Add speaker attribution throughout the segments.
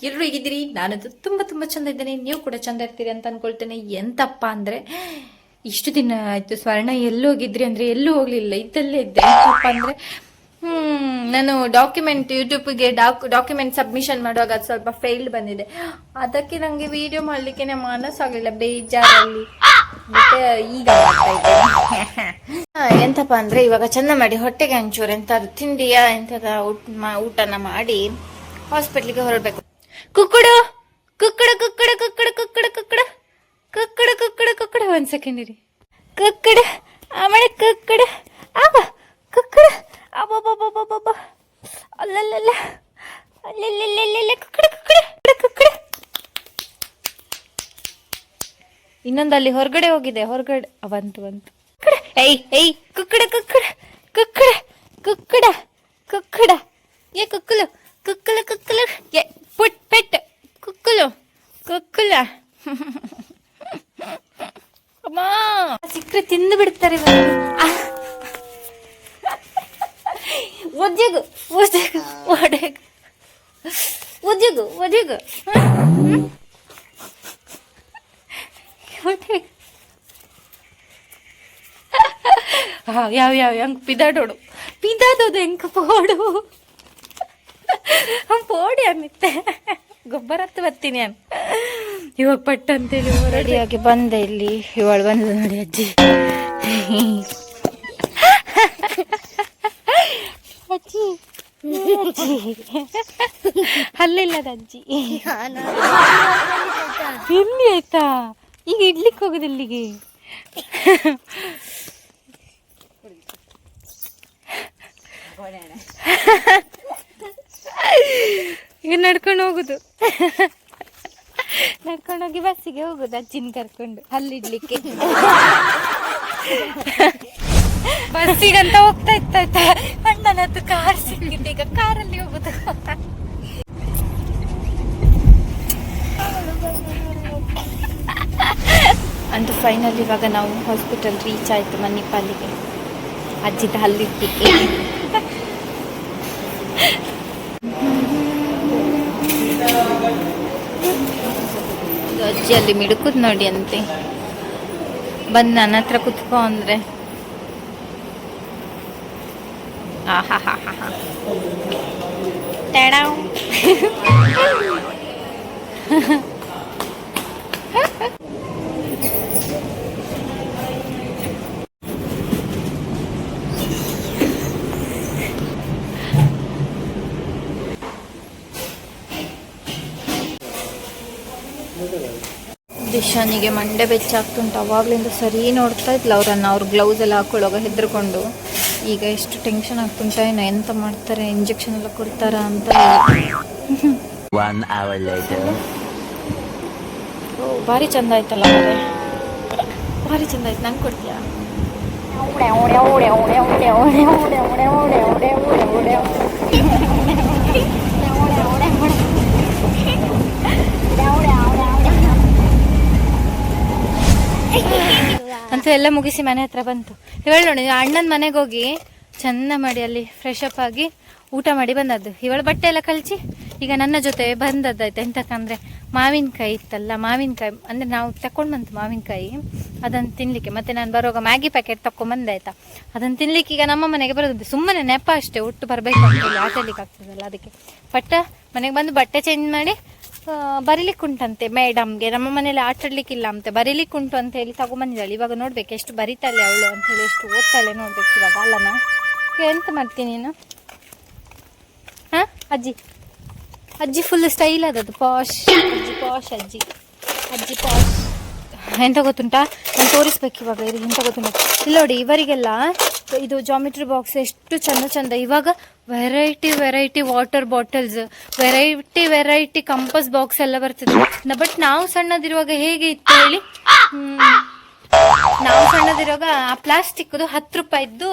Speaker 1: ಎಲ್ಲರೂ ಹೇಗಿದ್ದೀರಿ? ನಾನಂತೂ ತುಂಬಾ ಚಂದ ಇದ್ದೇನೆ. ನೀವು ಕೂಡ ಚಂದ ಇರ್ತೀರಿ ಅಂತ ಅನ್ಕೊಳ್ತೇನೆ. ಎಂತಪ್ಪ ಅಂದ್ರೆ ಇಷ್ಟು ದಿನ ಆಯ್ತು ಸ್ವರ್ಣ ಎಲ್ಲೂ ಹೋಗಿದ್ರಿ ಅಂದ್ರೆ ಎಲ್ಲೂ ಹೋಗ್ಲಿಲ್ಲ, ಇದ್ದಲ್ಲೇ ಇದ್ದೆ. ಎಂತಪ್ಪ ಅಂದ್ರೆ ನಾನು ಯೂಟ್ಯೂಬ್ಗೆ ಡಾಕ್ಯುಮೆಂಟ್ ಸಬ್ಮಿಷನ್ ಮಾಡುವಾಗ ಅದು ಸ್ವಲ್ಪ ಫೇಲ್ಡ್ ಬಂದಿದೆ. ಅದಕ್ಕೆ ನಂಗೆ ವಿಡಿಯೋ ಮಾಡ್ಲಿಕ್ಕೆ ಮನಸ್ಸಾಗಲಿಲ್ಲ, ಬೇಜಾರಲ್ಲಿ. ಮತ್ತೆ ಈಗ ಮಾಡ್ತಾ ಇದ್ದೇನೆ. ಎಂತಪ್ಪ ಅಂದ್ರೆ ಇವಾಗ ಚಂದ ಮಾಡಿ ಹೊಟ್ಟೆಗೆ ಒಂಚೂರು ಎಂತಾದ್ರು ತಿಂಡಿಯಾ ಎಂತದ ಊಟನ ಮಾಡಿ ಹಾಸ್ಪಿಟ್ಲಿಗೆ ಹೊರಡ್ಬೇಕು. ಕುಕ್ಕುಡು ಕುಕ್ಕುಡು ಕುಕ್ಕುಡು ಕುಕ್ಕುಡು ಕುಕ್ಕುಡು ಕುಕ್ಕುಡು ಕುಕ್ಕುಡು ಕುಕ್ಕುಡು ಕುಕ್ಕುಡು. 1 ಸೆಕೆಂಡ್ ಇರಿ. ಕುಕ್ಕುಡು ಆಮೇಲೆ ಕುಕ್ಕುಡು ಆಗ ಕುಕ್ಕುಡು ಅಬ್ಬಬ್ಬಬ್ಬಬ್ಬಬ್ಬ ಅಲ್ಲಲ್ಲ ಅಲ್ಲೆಲ್ಲೆಲ್ಲೆಲ್ಲೆ ಕುಕ್ಕುಡು ಕುಕ್ಕುಡು ಕುಕ್ಕುಡು. ಇನ್ನೊಂದು ಅಲ್ಲಿ ಹೊರಗಡೆ ಹೋಗಿದೆ, ಹೊರಗಡೆ ಬಂತು. ಏಯ್ ಕುಕ್ಕುಡ ಕುಕ್ಕುಡ ಕುಕ್ಕುಡ ಕುಕ್ಕುಡ ಕುಕ್ಕುಡ ಏ ಕುಕ್ಕುಲು ಕುಕ್ಕುಲು ಕುಕ್ಕುಲು ಏ ಪುಟ್ ಪೆಟ್ ಕುಕ್ಕುಲು ಕುಕ್ಕುಲ. ಅಮ್ಮ ಸಿಕ್ಕರೆ ತಿಂದು ಬಿಡ್ತಾರೆ. ಒದ್ದೆಗು ಒದ್ದೆಗು ಒಡೆಗು ಒದ್ದೆಗು ಒದ್ದೆಗು ಒಡೆಗು. ಯಾವ ಹೆಂಗ್ ಪಿದಾಡೋಡು ಹೆಂಗ್ ಪೋಡು ಪೋಡಿ ಅನ್ನಿತ್ತೆ ಗೊಬ್ಬರ ಹತ್ತು ಬರ್ತೀನಿ ನಾನು ಇವಾಗ ಪಟ್ಟ ಅಂತೇಳಿ ರೆಡಿಯಾಗಿ ಬಂದೆ. ಇಲ್ಲಿ ಇವಳು ಬಂದ ನೋಡಿ ಅಜ್ಜಿ. ಅಜ್ಜಿ ಅಲ್ಲಿಲ್ಲದ ಅಜ್ಜಿ ಎಲ್ಲಿ ಆಯ್ತಾ? ಈಗ ಇಡ್ಲಿಕ್ಕೆ ಹೋಗುದು ಇಲ್ಲಿಗೆ. ಈಗ ನಡ್ಕೊಂಡು ಹೋಗುದು, ನಡ್ಕೊಂಡೋಗಿ ಬಸ್ಸಿಗೆ ಹೋಗುದು ಅಜ್ಜಿನ ಕರ್ಕೊಂಡು ಅಲ್ಲಿಡ್ಲಿಕ್ಕೆ. ಬಸ್ಸಿಗಂತ ಹೋಗ್ತಾ ಇತ್ತ ಅಣ್ಣನದ್ದು ಕಾರ್ ಸಿಕ್ಕಿತ್ತು, ಈಗ ಕಾರಲ್ಲಿ ಹೋಗುದು. ಅಂತೂ ಫೈನಲ್ ಇವಾಗ ನಾವು ಹಾಸ್ಪಿಟಲ್ ರೀಚ್ ಆಯ್ತು. ಮಣಿಪಾಲಿಗೆ ಅಜ್ಜಿದ ಹಲ್ಲಿಡ್ಲಿಕ್ಕೆ. ಅಜ್ಜಿ ಅಲ್ಲಿ ಮಿಡುಕುದ್ ನೋಡಿ ಅಂತೆ. ಬಂದು ನನ್ನ ಹತ್ರ ಕುತ್ಕೋ ಅಂದ್ರೆ ಟೇಡಾವ್. ದಿಶಾನಿಗೆ ಮಂಡೆ ಬೆಚ್ಚಾಗ್ತುಂಟು. ಅವಾಗ್ಲಿಂದ ಸರಿ ನೋಡ್ತಾ ಇದ್ಲ ಅವ್ರನ್ನ. ಅವ್ರು ಗ್ಲೌಸ್ ಎಲ್ಲ ಹಾಕೊಳ್ಳೋಗ ಹೆದ್ರಕೊಂಡು. ಈಗ ಎಷ್ಟು ಟೆನ್ಷನ್ ಆಗ್ತುಂಟ, ಏನೋ ಎಂತ ಮಾಡ್ತಾರೆ, ಇಂಜೆಕ್ಷನ್ ಎಲ್ಲ ಕೊಡ್ತಾರ ಅಂತ.
Speaker 2: 1 hour later.
Speaker 1: ಭಾರಿ ಚಂದ ಆಯ್ತಲ್ಲ ಅವರೇ, ಭಾರಿ ಚಂದ ಆಯ್ತು. ನಂಗೆ ಕೊಡ್ತೀಯಾ? ಅಂತೂ ಎಲ್ಲ ಮುಗಿಸಿ ಮನೆ ಹತ್ರ ಬಂತು. ಇವಳು ನೋಡಿ ಅಣ್ಣನ ಮನೆಗೆ ಹೋಗಿ ಚೆಂದ ಮಾಡಿ ಅಲ್ಲಿ ಫ್ರೆಶ್ ಅಪ್ ಆಗಿ ಊಟ ಮಾಡಿ ಬಂದದ್ದು. ಇವಳು ಬಟ್ಟೆ ಎಲ್ಲ ಕಳಿಸಿ ಈಗ ನನ್ನ ಜೊತೆ ಬಂದದ್ದಾಯ್ತು. ಎಂತಕ್ಕಂದ್ರೆ ಮಾವಿನಕಾಯಿ ಇತ್ತಲ್ಲ, ಮಾವಿನಕಾಯಿ ಅಂದರೆ ನಾವು ತಕೊಂಡು ಬಂತು ಮಾವಿನಕಾಯಿ, ಅದನ್ನು ತಿನ್ನಲಿಕ್ಕೆ. ಮತ್ತು ನಾನು ಬರುವಾಗ ಮ್ಯಾಗಿ ಪ್ಯಾಕೆಟ್ ತಗೊಂಡ್ಬಂದೆ ಆಯಿತಾ. ಅದನ್ನು ತಿನ್ನಲಿಕ್ಕೆ ಈಗ ನಮ್ಮ ಮನೆಗೆ ಬರೋದು. ಸುಮ್ಮನೆ ನೆಪ ಅಷ್ಟೇ, ಒಟ್ಟು ಬರಬೇಕು ಅಂತೇಳಿ ಆಟಲಿಕ್ಕೆ ಆಗ್ತದಲ್ಲ ಅದಕ್ಕೆ. ಬಟ್ ಮನೆಗೆ ಬಂದು ಬಟ್ಟೆ ಚೇಂಜ್ ಮಾಡಿ ಬರೀಲಿಕ್ಕೆ ಉಂಟಂತೆ ಮೇಡಮ್ಗೆ. ನಮ್ಮ ಮನೇಲಿ ಆಟಾಡ್ಲಿಕ್ಕಿಲ್ಲ ಅಂತೆ, ಬರೀಲಿಕ್ಕೆ ಉಂಟು ಅಂತ ಹೇಳಿ ತಗೊಂಬಂದಿದ್ದಾಳೆ. ಇವಾಗ ನೋಡ್ಬೇಕು ಎಷ್ಟು ಬರೀತಾಳೆ ಅವಳು ಅಂತೇಳಿ, ಎಷ್ಟು ಓದ್ತಾಳೆ ನೋಡ್ಬೇಕು ಇವಾಗ. ಅಲ್ಲನ ಎಂತ ಮಾಡ್ತೀನಿ ನೀನು? ಹಾಂ ಅಜ್ಜಿ ಫುಲ್ ಸ್ಟೈಲ್ ಅದದು, ಪಾಶ್ ಅಜ್ಜಿ, ಪಾಶ್ ಅಜ್ಜಿ ಪಾಶ್. ಎಂತ ಗೊತ್ತುಂಟಾ, ನಾನು ತೋರಿಸ್ಬೇಕು ಇವಾಗ. ಇದು ಎಂತ ಗೊತ್ತುಂಟ ಇಲ್ಲ ನೋಡಿ, ಇವರಿಗೆಲ್ಲ ಇದು ಜಾಮಿಟ್ರಿ ಬಾಕ್ಸ್ ಎಷ್ಟು ಚಂದ. ಇವಾಗ variety water bottles, variety compass box ಎಲ್ಲ ಬರ್ತಿದೆ. ಬಟ್ ನಾವು ಸಣ್ಣದಿರುವಾಗ ಹೇಗೆ ಇತ್ತು ಹೇಳಿ, ನಾವು ಸಣ್ಣದಿರುವಾಗ ಆ ಪ್ಲಾಸ್ಟಿಕ್ದು 10 ರೂಪಾಯಿದ್ದು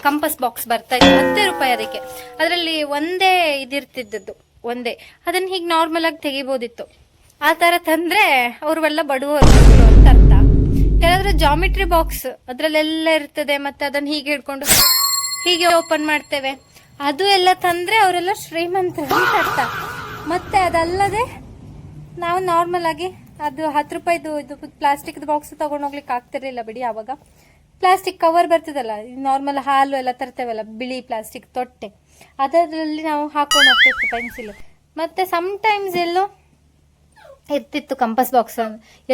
Speaker 1: ಕಂಪಸ್ ಬಾಕ್ಸ್ ಬರ್ತಾ ಇತ್ತು, 10 ರೂಪಾಯಿ ಅದಕ್ಕೆ. ಅದರಲ್ಲಿ ಒಂದೇ ಇದಿರ್ತಿದ್ದದ್ದು, ಒಂದೇ. ಅದನ್ನ ಹೀಗೆ ನಾರ್ಮಲ್ ಆಗಿ ತೆಗಿಬೋದಿತ್ತು. ಆ ತರ ತಂದ್ರೆ ಅವ್ರೆಲ್ಲ ಬಡವರು ಅಂತ ಅರ್ಥ. ಕೆಲವರು ಜಾಮಿಟ್ರಿ ಬಾಕ್ಸ್ ಅದ್ರಲ್ಲೆಲ್ಲ ಇರ್ತದೆ, ಮತ್ತೆ ಅದನ್ನ ಹೀಗೆ ಹಿಡ್ಕೊಂಡು ಹೀಗೆ ಓಪನ್ ಮಾಡ್ತೇವೆ, ಅದು ಎಲ್ಲ ತಂದ್ರೆ ಅವರೆಲ್ಲ ಶ್ರೀಮಂತರು ಅಂತ ಅರ್ಥ. ಮತ್ತೆ ಅದಲ್ಲದೆ ನಾವು ನಾರ್ಮಲ್ ಆಗಿ ಅದು 10 ರೂಪಾಯಿದು ಇದು ಪ್ಲಾಸ್ಟಿಕ್ ಬಾಕ್ಸ್ ತಗೊಂಡು ಹೋಗ್ಲಿಕ್ಕೆ ಆಗ್ತಿರ್ಲಿಲ್ಲ ಬಿಡಿ. ಆವಾಗ ಪ್ಲಾಸ್ಟಿಕ್ ಕವರ್ ಬರ್ತದಲ್ಲ, ನಾರ್ಮಲ್ ಹಾಲು ಎಲ್ಲ ತರ್ತೇವಲ್ಲ, ಬಿಳಿ ಪ್ಲಾಸ್ಟಿಕ್ ತೊಟ್ಟೆ, ಅದರಲ್ಲಿ ನಾವು ಹಾಕೊಂಡು ಹೋಗ್ತಿತ್ತು ಪೆನ್ಸಿಲ್. ಮತ್ತೆ ಸಮ್ಟೈಮ್ಸ್ ಎಲ್ಲೋ ಇರ್ತಿತ್ತು ಕಂಪಸ್ ಬಾಕ್ಸ್,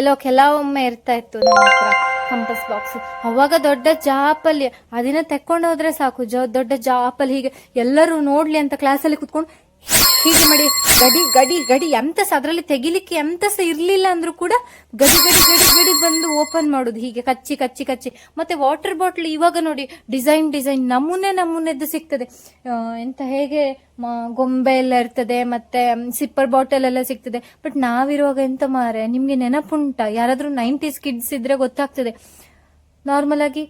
Speaker 1: ಎಲ್ಲೋ ಕೆಲವೊಮ್ಮೆ ಇರ್ತಾ ಇತ್ತು ನಮ್ಮ ಹತ್ರ ಕಂಪಸ್ ಬಾಕ್ಸ್. ಅವಾಗ ದೊಡ್ಡ ಜಾಪಲ್ಲಿ ಅದನ್ನ ತೆಕ್ಕೊಂಡು ಹೋದ್ರೆ ಸಾಕು, ದೊಡ್ಡ ಜಾಪಲ್ಲಿ ಹೀಗೆ ಎಲ್ಲರೂ ನೋಡ್ಲಿ ಅಂತ ಕ್ಲಾಸಲ್ಲಿ ಕುತ್ಕೊಂಡು ಹೀಗೆ ಮಾಡಿ ಗಡಿ ಗಡಿ ಗಡಿ ಎಂತಸ ಅದ್ರಲ್ಲಿ ತೆಗಿಲಿಕ್ಕೆ ಎಂತಸ ಇರ್ಲಿಲ್ಲ ಅಂದ್ರೂ ಕೂಡ ಗಡಿ ಗಡಿ ಗಡಿ ಗಡಿ ಬಂದು ಓಪನ್ ಮಾಡುದು ಹೀಗೆ ಕಚ್ಚಿ ಕಚ್ಚಿ ಕಚ್ಚಿ. ಮತ್ತೆ ವಾಟರ್ ಬಾಟ್ಲ್ ಇವಾಗ ನೋಡಿ ಡಿಸೈನ್ ನಮೂನೆದ್ದು ಸಿಗ್ತದೆ. ಎಂತ ಹೇಗೆ ಗೊಂಬೆ ಎಲ್ಲ ಇರ್ತದೆ, ಮತ್ತೆ ಸಿಪ್ಪರ್ ಬಾಟಲ್ ಎಲ್ಲ ಸಿಗ್ತದೆ. ಬಟ್ ನಾವಿರುವಾಗ ಎಂತ ಮಾರೆ, ನಿಮ್ಗೆ ನೆನಪುಂಟಾ? ಯಾರಾದ್ರೂ 90s ಕಿಡ್ಸ್ ಇದ್ರೆ ಗೊತ್ತಾಗ್ತದೆ. ನಾರ್ಮಲ್ ಆಗಿ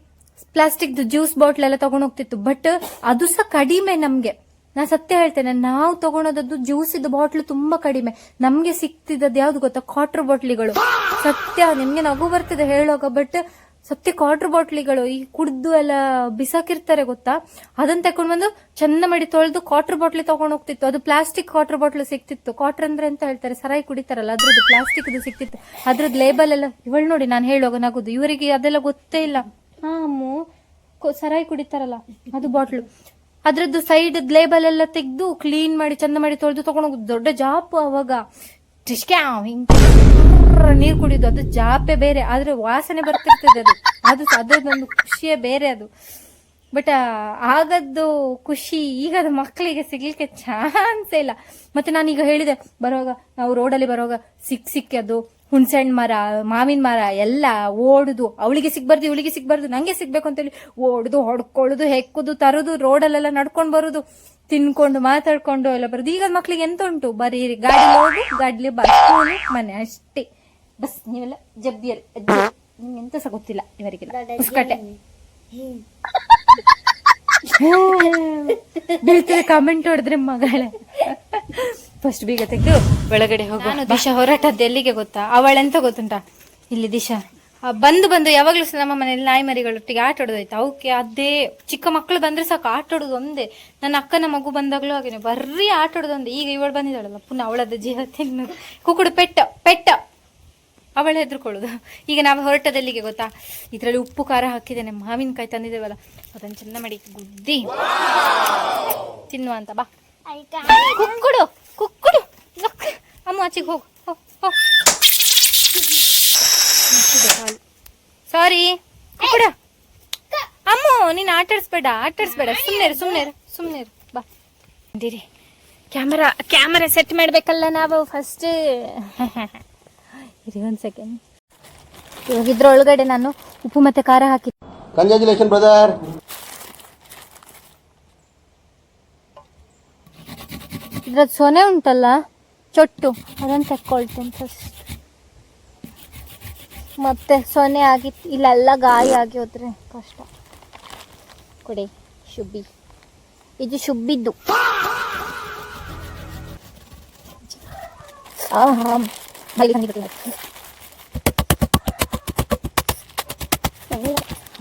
Speaker 1: ಪ್ಲಾಸ್ಟಿಕ್ ಜ್ಯೂಸ್ ಬಾಟ್ಲ್ ಎಲ್ಲ ತಗೊಂಡ್ ಹೋಗ್ತಿತ್ತು. ಬಟ್ ಅದು ಸಹ ಕಡಿಮೆ ನಮ್ಗೆ. ನಾ ಸತ್ಯ ಹೇಳ್ತೇನೆ, ನಾವು ತಗೊಳೋದದ್ದು ಜ್ಯೂಸ್ ಇದ್ದು ಬಾಟ್ಲು ತುಂಬಾ ಕಡಿಮೆ. ನಮ್ಗೆ ಸಿಕ್ತಿದ್ದದ್ದು ಯಾವ್ದು ಗೊತ್ತಾ? ಕ್ವಾರ್ಟರ್ ಬಾಟ್ಲಿಗಳು. ಸತ್ಯ, ನಿಮ್ಗೆ ನಗು ಬರ್ತದೆ ಹೇಳುವಾಗ, ಬಟ್ ಸತ್ಯ ಕ್ವಾರ್ಟರ್ ಬಾಟ್ಲಿಗಳು ಈ ಕುಡ್ದು ಎಲ್ಲ ಬಿಸಾಕಿರ್ತಾರೆ ಗೊತ್ತಾ, ಅದನ್ನ ತಕೊಂಡ್ ಬಂದು ಚಂದ ಮಾಡಿ ತೊಳೆದು ಕ್ವಾರ್ಟರ್ ಬಾಟ್ಲಿ ತಗೊಂಡ್ ಹೋಗ್ತಿತ್ತು. ಅದು ಪ್ಲಾಸ್ಟಿಕ್ ಕ್ವಾರ್ಟರ್ ಬಾಟ್ಲ್ ಸಿಕ್ತಿತ್ತು. ಕ್ವಾರ್ಟರ್ ಅಂದ್ರೆ ಅಂತ ಹೇಳ್ತಾರೆ, ಸರಾಯಿ ಕುಡಿತಾರಲ್ಲ, ಅದ್ರದ್ದು ಪ್ಲಾಸ್ಟಿಕ್ ಸಿಕ್ತಿತ್ತು. ಅದ್ರದ್ದು ಲೇಬಲ್ ಎಲ್ಲ ಇವಳು ನೋಡಿ, ನಾನು ಹೇಳುವಾಗ ನಗುದು, ಇವರಿಗೆ ಅದೆಲ್ಲ ಗೊತ್ತೇ ಇಲ್ಲ. ಸರಾಯಿ ಕುಡಿತಾರಲ್ಲ ಅದು ಬಾಟ್ಲು, ಅದ್ರದ್ದು ಸೈಡ್ ಲೇಬಲ್ ಎಲ್ಲ ತೆಗೆದು ಕ್ಲೀನ್ ಮಾಡಿ ಚಂದ ಮಾಡಿ ತೊಳೆದು ತಗೊಂಡೋಗುದು. ದೊಡ್ಡ ಜಾಪು ಅವಾಗ, ನೀರ್ ಕುಡಿಯೋದು. ಅದು ಜಾಪೆ ಬೇರೆ, ಆದ್ರೆ ವಾಸನೆ ಬರ್ತಿರ್ತದೆ. ಅದೊಂದು ಖುಷಿಯೇ ಬೇರೆ ಅದು. ಬಟ್ ಆಗದ್ದು ಖುಷಿ ಈಗದ ಮಕ್ಕಳಿಗೆ ಸಿಗ್ಲಿಕ್ಕೆ ಚಾನ್ಸೇ ಇಲ್ಲ. ಮತ್ತೆ ನಾನೀಗ ಹೇಳಿದೆ, ಬರುವಾಗ ನಾವು ರೋಡಲ್ಲಿ ಬರುವಾಗ ಸಿಕ್ಕದು ಹುಣ್ಸೆಹಣ್ಣು ಮರ, ಮಾವಿನ ಮರ ಎಲ್ಲ ಓಡುದು, ಅವಳಿಗೆ ಸಿಗ್ಬಾರ್ದು ಇವಳಿಗೆ ಸಿಗ್ಬಾರ್ದು ನಂಗೆ ಸಿಗ್ಬೇಕು ಅಂತೇಳಿ ಓಡುದು, ಹೊಡ್ಕೊಳ್ಳುದು, ಹೆಕ್ಕುದು, ತರುದು, ರೋಡಲ್ಲೆಲ್ಲ ನಡ್ಕೊಂಡು ಬರುದು, ತಿನ್ಕೊಂಡು ಮಾತಾಡ್ಕೊಂಡು ಎಲ್ಲ ಬರುದು. ಈಗ ಮಕ್ಳಿಗೆ ಎಂತ ಉಂಟು? ಬರೀ ಗಾಡಿ ಹೋಗು, ಗಾಡ್ಲಿ ಬಸ್ ಮನೆ ಅಷ್ಟೇ. ಬಸ್ ನೀವೆಲ್ಲ ಜಬ್ಬಿಯರ್ ನಿಮ್ಗೆ ಎಂತ ಸಹ ಗೊತ್ತಿಲ್ಲ ಇವರಿಗೆಲ್ಲ. ಪುಸ್ಕಟೆ ಬೀಳ್ತದೆ ಕಮೆಂಟ್ ಹೊಡೆದ್ರೆ ಮಗಳೇ. ಫಸ್ಟ್ ಬೀಗ ತೆಗೆದು ಒಳಗಡೆ ಹೋಗು. ನಾನು ದಿಶಾ ಹೊರಟದ್ದು ಎಲ್ಲಿಗೆ ಗೊತ್ತಾ? ಅವಳೆಂತ ಗೊತ್ತುಂಟಾ? ಇಲ್ಲಿ ದಿಶಾ ಬಂದು ಯಾವಾಗ್ಲೂ ನಮ್ಮ ಮನೇಲಿ ನಾಯಿ ಮರಿಗಳೊಟ್ಟಿಗೆ ಆಟ ಆಡೋದಾಯ್ತು. ಅವಕ್ಕೆ ಅದೇ ಚಿಕ್ಕ ಮಕ್ಕಳು ಬಂದ್ರೆ ಸಾಕು ಆಟ ಆಡೋದು ಒಂದೇ. ನನ್ನ ಅಕ್ಕನ ಮಗು ಬಂದಾಗ್ಲೂ ಹಾಗೇನೆ, ಬರ್ರಿ ಆಟ ಆಡೋದು ಒಂದೇ. ಈಗ ಇವಳು ಬಂದಿದ್ದಾಳಲ್ಲ, ಪುನಃ ಅವಳದ ಜೀವ ತಿನ್ನೋದು. ಕುಕ್ಕುಡು ಪೆಟ್ಟ ಅವಳು ಹೆದರ್ಕೊಳ್ಳೋದು. ಈಗ ನಾವು ಹೊರಟದೆಲ್ಲಿಗೆ ಗೊತ್ತಾ? ಇದ್ರಲ್ಲಿ ಉಪ್ಪು ಖಾರ ಹಾಕಿದ್ದೇನೆ, ಮಾವಿನಕಾಯಿ ತಂದಿದ್ದೇವಲ್ಲ, ಅದನ್ನು ಚೆಂದ ಮಾಡಿ ಗುದ್ದಿ ತಿನ್ನುವ ಅಂತ. ಬಾ ಕುಕ್ಕುಡು ಅಮ್ಮ, ಆಚೆಗೆ ಹೋಗು. ಸಾರಿ ಕುಕ್ಕುಡ ಅಮ್ಮ, ನೀನ್ ಆಟಾಡ್ಸ್ಬೇಡ. ಸುಮ್ನೆ ಬಾ. ಅಂದಿರಿ ಕ್ಯಾಮರಾ ಸೆಟ್ ಮಾಡ್ಬೇಕಲ್ಲ ನಾವು ಫಸ್ಟ್. ಇರಿ ಒಂದ್ ಸೆಕೆಂಡ್. ಇವಾಗ ಇದ್ರೊಳಗಡೆ ನಾನು ಉಪ್ಪು ಮತ್ತೆ ಖಾರ ಹಾಕಿ.
Speaker 3: Congratulation brother.
Speaker 1: ಇದ್ರದ್ದು ಸೊನೆ ಉಂಟಲ್ಲ, ಚೊಟ್ಟು, ಅದನ್ನು ತೆಕ್ಕೊಳ್ತೇನೆ ಫಸ್ಟ್. ಮತ್ತೆ ಸೊನೆ ಆಗಿ ಇಲ್ಲೆಲ್ಲ ಗಾಯ ಆಗಿ ಹೋದ್ರೆ ಕಷ್ಟ. ಕೊಡಿ ಶುಬ್ಬಿ, ಇದು ಶುಬ್ಬಿದ್ದು.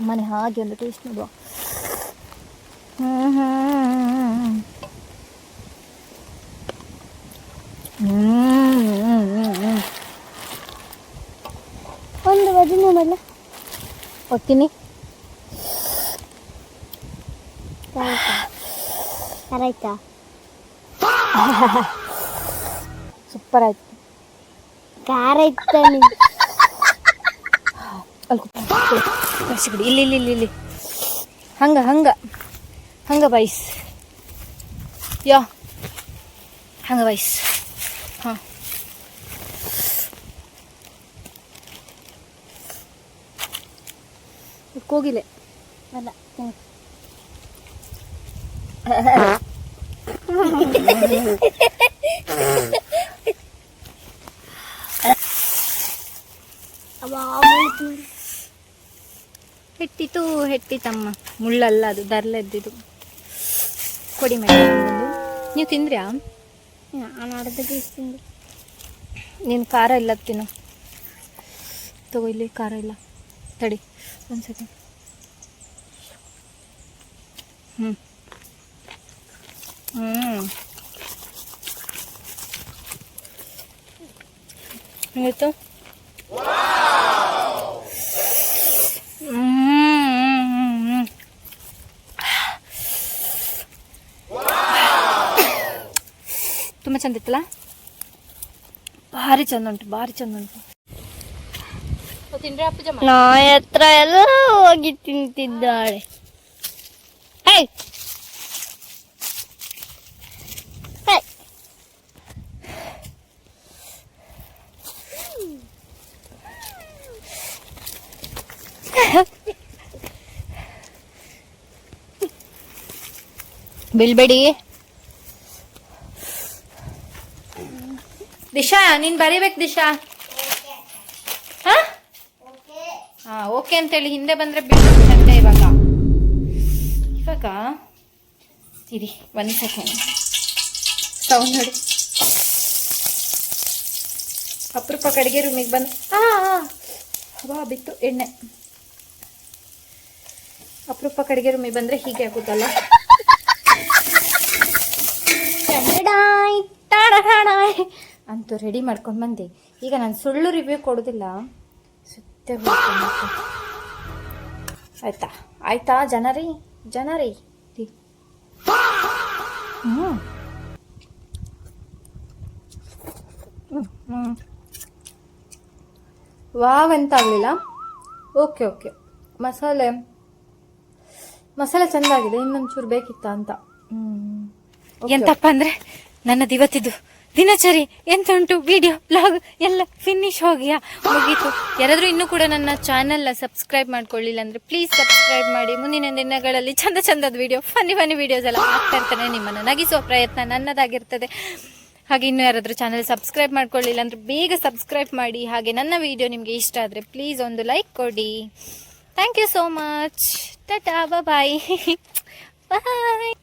Speaker 1: ಮನೆ ಹಾಗೆ ಒಂದು ಟೇಸ್ಟ್ ನೋಡುವ. ಒಂದು ಬದಿ ನೋಡಲ್ಲ ಒಟ್ಟಿನಿ. ಆಯ್ತಾ? ಸೂಪರ್ ಆಯ್ತು. ಖಾರ ಇತ್ತ ಇಲ್ಲಿ ಹಂಗ ಬೈಸ್ ಹಂಗ ಬೈಸ್. ಹಾಂ, ಕೋಗಿಲೆ ಅಲ್ಲ. ಹೆಟ್ಟಿತಮ್ಮ, ಮುಳ್ಳಲ್ಲ ಅದು, ದರ್ಲೆದ್ದಿದ್ದು. ಕೊಡಿ ಮೇಡಮ್ ಒಂದು. ನೀವು ತಿಂದ್ರ್ಯಾ? ನಾನು ಅರ್ಧ ಪೀಸ್ ತಿಂದು. ನೀನು ಖಾರ ಇಲ್ಲ ತಿನ್ನು. ತಗೋ, ಇಲ್ಲಿ ಖಾರ ಇಲ್ಲ. ತಡಿ ಒಂದು ಸೆಕೆಂಡ್. ಇವತ್ತು ತುಂಬ ಚಂದ ಇತ್ತಲ್ಲ, ಭಾರಿ ಚಂದ ಉಂಟು, ಭಾರಿ ಚಂದ ಉಂಟು. ತಿಂಡ್ರೆ ಅಪ್ಪಜಮ್ಮ
Speaker 3: ನಾಯಿ ಹತ್ರ ಎಲ್ಲ ಹೋಗಿ ತಿಂತಿದ್ದಾಳೆ. ಹೇ
Speaker 1: ಬಿಲ್ಬೇಡಿ. ದಿಶಾ ನೀನ್ ಬರೀಬೇಕು ದಿಶಾ. ಹಾ ಓಕೆ ಅಂತೇಳಿ ಹಿಂದೆ ಬಂದ್ರೆ ಬೀಳ್ಬೇಕಂತೆ. ಇವಾಗ ಇರಿ 1 ಸೆಕೆಂಡ್, ಸೌಂಡ್ ನೋಡಿ. ಅಪರೂಪ ಅಡುಗೆ ರೂಮಿಗೆ ಬಂದು ಹವಾ ಬಿತ್ತು ಎಣ್ಣೆ. ಅಪರೂಪ ಅಡುಗೆ ರೂಮಿಗೆ ಬಂದ್ರೆ ಹೀಗೆ ಆಗುತ್ತಲ್ಲ. ಅಂತೂ ರೆಡಿ ಮಾಡ್ಕೊಂಡು ಬಂದೆ. ಈಗ ನಾನು ಸುಳ್ಳು ರಿವ್ಯೂ ಕೊಡೋದಿಲ್ಲ, ಸುತ್ತೆ ಆಯ್ತಾ ಆಯ್ತಾ ಜನರಿ ವಾವ್ ಅಂತ ಆಗಲಿಲ್ಲ. ಓಕೆ ಮಸಾಲೆ ಚೆಂದಾಗಿದೆ, ಇನ್ನೊಂಚೂರು ಬೇಕಿತ್ತ ಅಂತ. ಎಂತಪ್ಪ ಅಂದ್ರೆ ನನ್ನದು ಇವತ್ತಿದ್ದು ದಿನಚರಿ ಎಂತ ಉಂಟು, ವಿಡಿಯೋ ಬ್ಲಾಗ್ ಎಲ್ಲ ಫಿನಿಶ್ ಮುಗೀತು. ಯಾರಾದರೂ ಇನ್ನೂ ಕೂಡ ನನ್ನ ಚಾನೆಲ್ನ ಸಬ್ಸ್ಕ್ರೈಬ್ ಮಾಡ್ಕೊಳ್ಳಿಲ್ಲ ಅಂದರೆ ಪ್ಲೀಸ್ ಸಬ್ಸ್ಕ್ರೈಬ್ ಮಾಡಿ. ಮುಂದಿನ ದಿನಗಳಲ್ಲಿ ಚಂದದ ವಿಡಿಯೋ, ಫನ್ನಿ ವಿಡಿಯೋಸ್ ಎಲ್ಲ ಆಗ್ತಾ ಇರ್ತಾನೆ. ನಿಮ್ಮನ್ನು ನಗಿಸುವ ಪ್ರಯತ್ನ ನನ್ನದಾಗಿರ್ತದೆ. ಹಾಗೆ ಇನ್ನೂ ಯಾರಾದರೂ ಚಾನೆಲ್ ಸಬ್ಸ್ಕ್ರೈಬ್ ಮಾಡ್ಕೊಳ್ಳಿಲ್ಲ ಅಂದರೆ ಬೇಗ ಸಬ್ಸ್ಕ್ರೈಬ್ ಮಾಡಿ. ಹಾಗೆ ನನ್ನ ವಿಡಿಯೋ ನಿಮಗೆ ಇಷ್ಟ ಆದರೆ ಪ್ಲೀಸ್ ಒಂದು ಲೈಕ್ ಕೊಡಿ. Thank you so much. Tata bye bye.